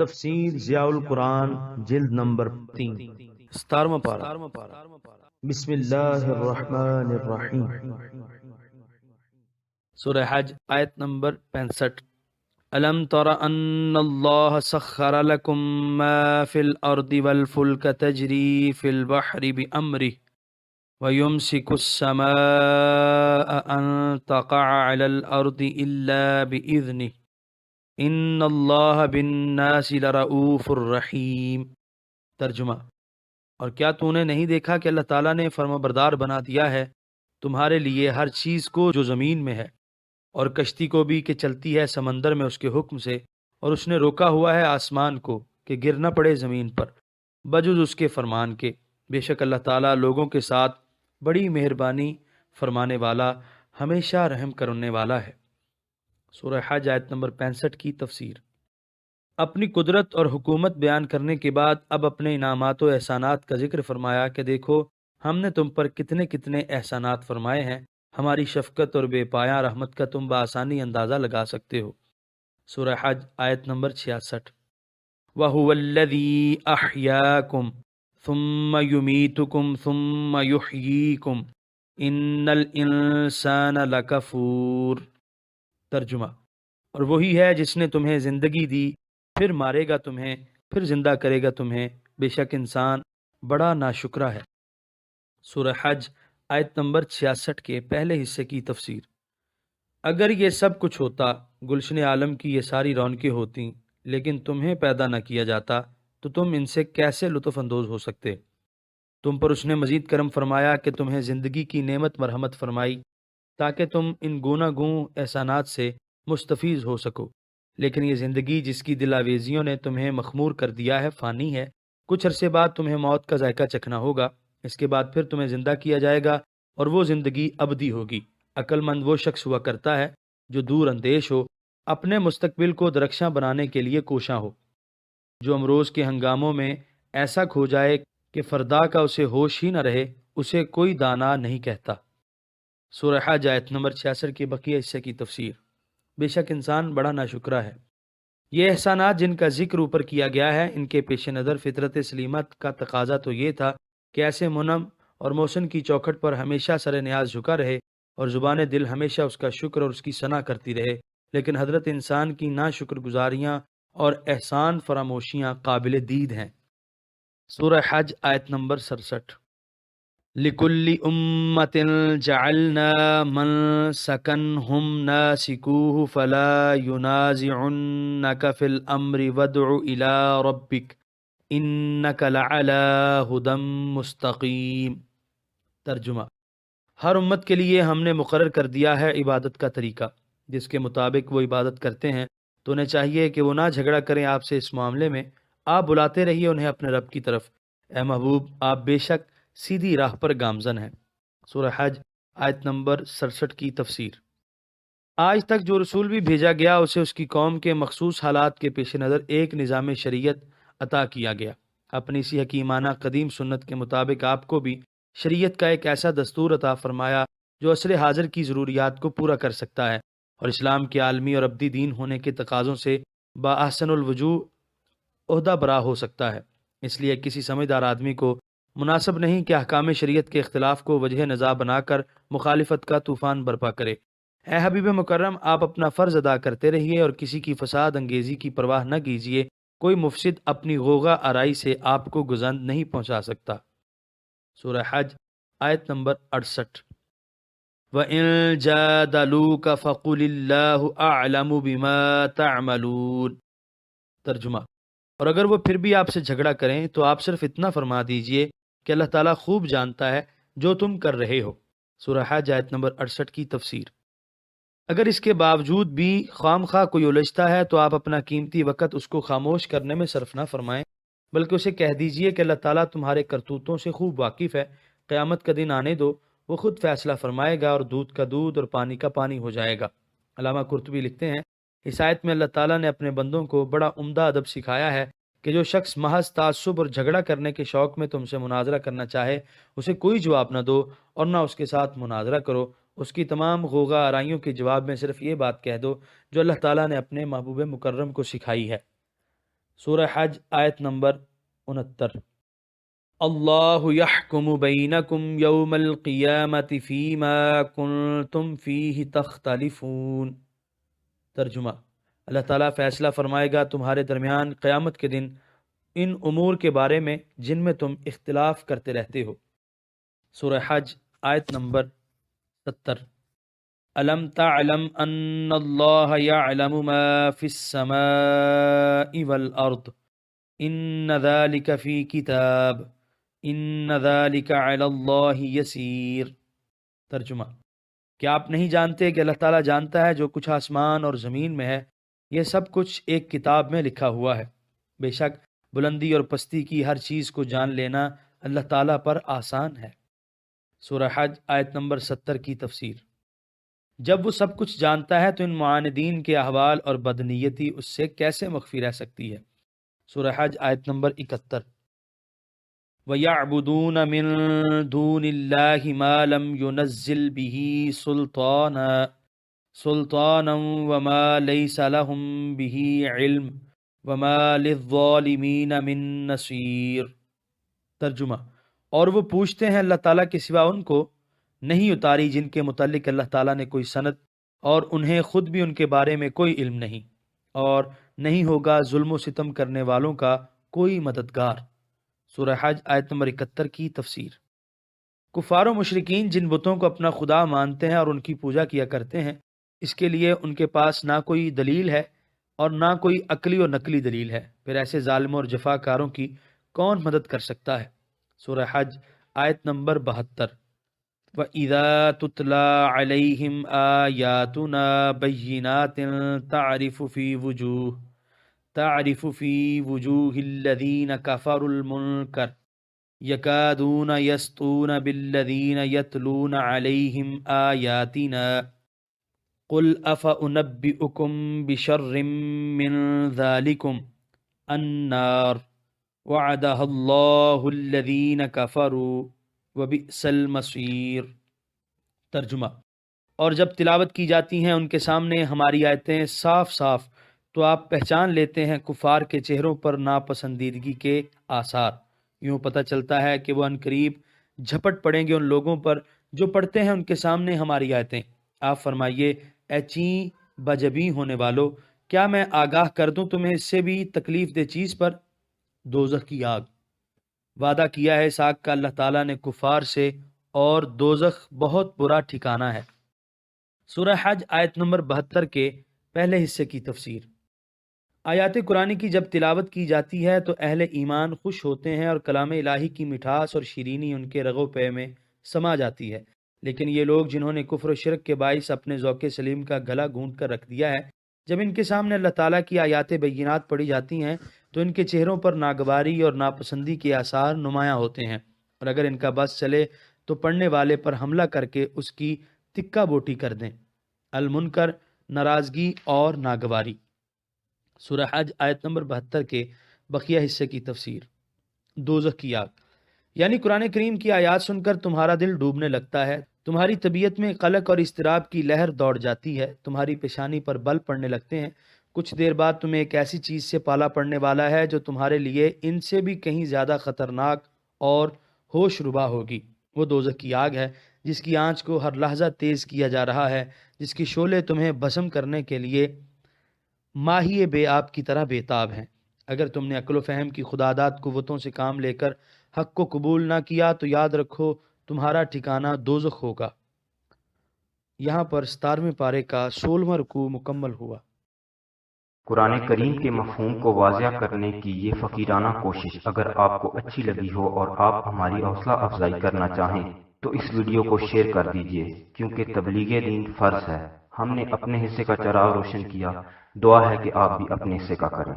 تفسیر ضیاء القرآن جلد نمبر 3 17واں پارہ۔ بسم اللہ الرحمن الرحیم۔ سورہ حج آیت نمبر 65۔ الم تر ان اللہ سخر لکم ما فی الارض والفلک تجری فی البحر بامرہ وَيُمْسِكُ السَّمَاءَ أَن تَقَعَ عَلَى الْأَرْضِ إِلَّا بِإِذْنِهِ إِنَّ اللَّهَ بِالنَّاسِ لَرَؤُوفٌ رَحِيمٌ۔ ترجمہ: اور کیا تو نے نہیں دیکھا کہ اللہ تعالیٰ نے فرمانبردار بنا دیا ہے تمہارے لیے ہر چیز کو جو زمین میں ہے، اور کشتی کو بھی کہ چلتی ہے سمندر میں اس کے حکم سے، اور اس نے روکا ہوا ہے آسمان کو کہ گر نہ پڑے زمین پر بجز اس کے فرمان کے۔ بے شک اللہ تعالیٰ لوگوں کے ساتھ بڑی مہربانی فرمانے والا، ہمیشہ رحم کرنے والا ہے۔ سورہ حج آیت نمبر 65 کی تفسیر۔ اپنی قدرت اور حکومت بیان کرنے کے بعد اب اپنے انعامات و احسانات کا ذکر فرمایا کہ دیکھو ہم نے تم پر کتنے کتنے احسانات فرمائے ہیں، ہماری شفقت اور بے پایاں رحمت کا تم بآسانی اندازہ لگا سکتے ہو۔ سورہ حج آیت نمبر 66۔ وَهُوَ الَّذِي أَحْيَاكُمْ ثُمَّ يُمِيتُكُمْ ثُمَّ يُحْيِيكُمْ إِنَّ الْإِنسَانَ لَكَفُورٌ۔ ترجمہ: اور وہی ہے جس نے تمہیں زندگی دی، پھر مارے گا تمہیں، پھر زندہ کرے گا تمہیں، بے شک انسان بڑا ناشکرا ہے۔ سورہ حج آیت نمبر 66 کے پہلے حصے کی تفسیر۔ اگر یہ سب کچھ ہوتا، گلشن عالم کی یہ ساری رونقیں ہوتیں، لیکن تمہیں پیدا نہ کیا جاتا تو تم ان سے کیسے لطف اندوز ہو سکتے؟ تم پر اس نے مزید کرم فرمایا کہ تمہیں زندگی کی نعمت مرحمت فرمائی تاکہ تم ان گوناگوں احسانات سے مستفیض ہو سکو، لیکن یہ زندگی جس کی دل آویزیوں نے تمہیں مخمور کر دیا ہے فانی ہے۔ کچھ عرصے بعد تمہیں موت کا ذائقہ چکھنا ہوگا، اس کے بعد پھر تمہیں زندہ کیا جائے گا، اور وہ زندگی ابدی ہوگی۔ عقل مند وہ شخص ہوا کرتا ہے جو دور اندیش ہو، اپنے مستقبل کو درخشاں بنانے کے لیے کوشاں ہو، جو امروز کے ہنگاموں میں ایسا کھو جائے کہ فردا کا اسے ہوش ہی نہ رہے، اسے کوئی دانا نہیں کہتا۔ سورہ حج آیت نمبر 66 کے بقیہ حصے کی تفسیر۔ بے شک انسان بڑا ناشکرا ہے۔ یہ احسانات جن کا ذکر اوپر کیا گیا ہے، ان کے پیش نظر فطرت سلیمت کا تقاضا تو یہ تھا کہ ایسے منعم اور محسن کی چوکھٹ پر ہمیشہ سر نیاز جھکا رہے اور زبان دل ہمیشہ اس کا شکر اور اس کی ثنا کرتی رہے، لیکن حضرت انسان کی ناشکر گزاریاں اور احسان فراموشیاں قابل دید ہیں۔ سورہ حج آیت نمبر 67۔ لِكُلِّ أُمَّةٍ جَعَلْنَا مَنسَكًا هُمْ نَاسِكُوهُ فَلَا يُنَازِعُنَّكَ فِي الْأَمْرِ وَادْعُ إِلَىٰ رَبِّكَ إِنَّكَ لَعَلَىٰ هُدًى مُسْتَقِيمٍ۔ ترجمہ: ہر امت کے لیے ہم نے مقرر کر دیا ہے عبادت کا طریقہ، جس کے مطابق وہ عبادت کرتے ہیں، تو انہیں چاہیے کہ وہ نہ جھگڑا کریں آپ سے اس معاملے میں، آپ بلاتے رہیے انہیں اپنے رب کی طرف۔ اے محبوب، آپ بے شک سیدھی راہ پر گامزن ہیں۔ سورہ حج آیت نمبر 67 کی تفسیر۔ آج تک جو رسول بھی بھیجا گیا اسے اس کی قوم کے مخصوص حالات کے پیش نظر ایک نظام شریعت عطا کیا گیا۔ اپنی اسی حکیمانہ قدیم سنت کے مطابق آپ کو بھی شریعت کا ایک ایسا دستور عطا فرمایا جو عصر حاضر کی ضروریات کو پورا کر سکتا ہے، اور اسلام کے عالمی اور ابدی دین ہونے کے تقاضوں سے باحسن الوجوہ عہدہ برا ہو سکتا ہے۔ اس لیے کسی سمجھدار آدمی کو مناسب نہیں کہ احکام شریعت کے اختلاف کو وجہ نزاع بنا کر مخالفت کا طوفان برپا کرے۔ اے حبیب مکرم، آپ اپنا فرض ادا کرتے رہیے اور کسی کی فساد انگیزی کی پرواہ نہ کیجیے۔ کوئی مفسد اپنی غوغا آرائی سے آپ کو گزند نہیں پہنچا سکتا۔ سورہ حج آیت نمبر 68۔ وَإِن جَادَلُوكَ فَقُلِ اللَّهُ أَعْلَمُ بِمَا تَعْمَلُونَ۔ ترجمہ: اور اگر وہ پھر بھی آپ سے جھگڑا کریں تو آپ صرف اتنا فرما دیجئے کہ اللہ تعالیٰ خوب جانتا ہے جو تم کر رہے ہو۔ سورہ حج آیت نمبر 68 کی تفسیر۔ اگر اس کے باوجود بھی خام خواہ کوئی الجھتا ہے تو آپ اپنا قیمتی وقت اس کو خاموش کرنے میں صرف نہ فرمائیں، بلکہ اسے کہہ دیجئے کہ اللہ تعالیٰ تمہارے کرتوتوں سے خوب واقف ہے، قیامت کا دن آنے دو، وہ خود فیصلہ فرمائے گا اور دودھ کا دودھ اور پانی کا پانی ہو جائے گا۔ علامہ قرطبی لکھتے ہیں، اس آیت میں اللہ تعالیٰ نے اپنے بندوں کو بڑا عمدہ ادب سکھایا ہے کہ جو شخص محض تعصب اور جھگڑا کرنے کے شوق میں تم سے مناظرہ کرنا چاہے، اسے کوئی جواب نہ دو اور نہ اس کے ساتھ مناظرہ کرو۔ اس کی تمام غوغا آرائیوں کے جواب میں صرف یہ بات کہہ دو جو اللہ تعالیٰ نے اپنے محبوب مکرم کو سکھائی ہے۔ سورہ حج آیت نمبر 69۔ اللہ یحکم بینکم یوم القیامت فیما کنتم فیہ تختلفون۔ ترجمہ، اللہ تعالیٰ فیصلہ فرمائے گا تمہارے درمیان قیامت کے دن ان امور کے بارے میں جن میں تم اختلاف کرتے رہتے ہو۔ سورہ حج آیت نمبر 70۔ الم تعلم ان اللہ یعلم ما فی السماء والارض ان ذلک فی کتاب ان ذلک علی اللہ یسیر۔ ترجمہ، کیا آپ نہیں جانتے کہ اللہ تعالیٰ جانتا ہے جو کچھ آسمان اور زمین میں ہے، یہ سب کچھ ایک کتاب میں لکھا ہوا ہے۔ بے شک بلندی اور پستی کی ہر چیز کو جان لینا اللہ تعالیٰ پر آسان ہے۔ سورہ حج آیت نمبر 70 کی تفسیر۔ جب وہ سب کچھ جانتا ہے تو ان معاندین کے احوال اور بدنیتی اس سے کیسے مخفی رہ سکتی ہے؟ سورہ حج آیت نمبر 71۔ وَيَعْبُدُونَ مِن دُونِ اللَّهِ مَا لَمْ يُنَزِّلْ بِهِ سُلْطَانًا وَمَا لَيْسَ لَهُم بِهِ عِلْمٌ وَمَا لِلظَّالِمِينَ مِن نَصِيرٍ۔ ترجمہ، اور وہ پوچھتے ہیں اللہ تعالیٰ کے سوا ان کو نہیں اتاری جن کے متعلق اللہ تعالیٰ نے کوئی سند، اور انہیں خود بھی ان کے بارے میں کوئی علم نہیں، اور نہیں ہوگا ظلم و ستم کرنے والوں کا کوئی مددگار۔ سورہ حج آیت نمبر 71 کی تفسیر۔ کفار و مشرکین جن بتوں کو اپنا خدا مانتے ہیں اور ان کی پوجا کیا کرتے ہیں، اس کے لیے ان کے پاس نہ کوئی دلیل ہے اور نہ کوئی عقلی و نقلی دلیل ہے، پھر ایسے ظالموں اور جفاکاروں کی کون مدد کر سکتا ہے؟ سورہ حج آیت نمبر 72۔ وَإِذَا تُتْلَى عَلَيْهِمْ آيَاتُنَا بَيِّنَاتٍ تعرف في وجوه الذين كفروا المنكر يكادون يسطون بالذين يتلون عليهم آياتنا قل أفأنبئكم بشر من ذلكم النار وعدها الله الذين كفروا وبئس المصير۔ ترجمہ، اور جب تلاوت کی جاتی ہیں ان کے سامنے ہماری آیتیں صاف صاف تو آپ پہچان لیتے ہیں کفار کے چہروں پر ناپسندیدگی کے آثار۔ یوں پتہ چلتا ہے کہ وہ عنقریب جھپٹ پڑیں گے ان لوگوں پر جو پڑھتے ہیں ان کے سامنے ہماری آیتیں۔ آپ فرمائیے، اے چین بجبی ہونے والو، کیا میں آگاہ کر دوں تمہیں اس سے بھی تکلیف دہ چیز پر؟ دوزخ کی آگ۔ وعدہ کیا ہے اس آگ کا اللہ تعالیٰ نے کفار سے، اور دوزخ بہت برا ٹھکانہ ہے۔ سورہ حج آیت نمبر 72 کے پہلے حصے کی تفسیر۔ آیات قرآن کی جب تلاوت کی جاتی ہے تو اہل ایمان خوش ہوتے ہیں اور کلام الہی کی مٹھاس اور شیرینی ان کے رگ و پے میں سما جاتی ہے، لیکن یہ لوگ جنہوں نے کفر و شرک کے باعث اپنے ذوق سلیم کا گلا گھونٹ کر رکھ دیا ہے، جب ان کے سامنے اللہ تعالیٰ کی آیات بینات پڑھی جاتی ہیں تو ان کے چہروں پر ناگواری اور ناپسندی کے آثار نمایاں ہوتے ہیں، اور اگر ان کا بس چلے تو پڑھنے والے پر حملہ کر کے اس کی تکہ بوٹی کر دیں۔ المنکر، ناراضگی اور ناگواری۔ سورہ حج آیت نمبر 72 کے بقیہ حصے کی تفسیر۔ دوزخ کی آگ، یعنی قرآن کریم کی آیات سن کر تمہارا دل ڈوبنے لگتا ہے، تمہاری طبیعت میں قلق اور اضطراب کی لہر دوڑ جاتی ہے، تمہاری پیشانی پر بل پڑنے لگتے ہیں، کچھ دیر بعد تمہیں ایک ایسی چیز سے پالا پڑنے والا ہے جو تمہارے لیے ان سے بھی کہیں زیادہ خطرناک اور ہوش ربا ہوگی۔ وہ دوزخ کی آگ ہے جس کی آنچ کو ہر لحظہ تیز کیا جا رہا ہے، جس کی شعلے تمہیں بھسم کرنے کے لیے ماہی بے آب کی طرح بے تاب ہیں۔ اگر تم نے عقل و فہم کی خداداد قوتوں سے کام لے کر حق کو قبول نہ کیا تو یاد رکھو تمہارا ٹھکانہ دوزخ ہوگا۔ یہاں پر 17ویں پارے کا 16واں رکوع مکمل ہوا۔ قرآن کریم کے مفہوم کو واضح کرنے کی یہ فقیرانہ کوشش اگر آپ کو اچھی لگی ہو اور آپ ہماری حوصلہ افزائی کرنا چاہیں تو اس ویڈیو کو شیئر کر دیجئے، کیونکہ تبلیغ دین فرض ہے۔ ہم نے اپنے حصے کا چراغ روشن کیا، دعا ہے کہ آپ بھی اپنے حصے کا کریں۔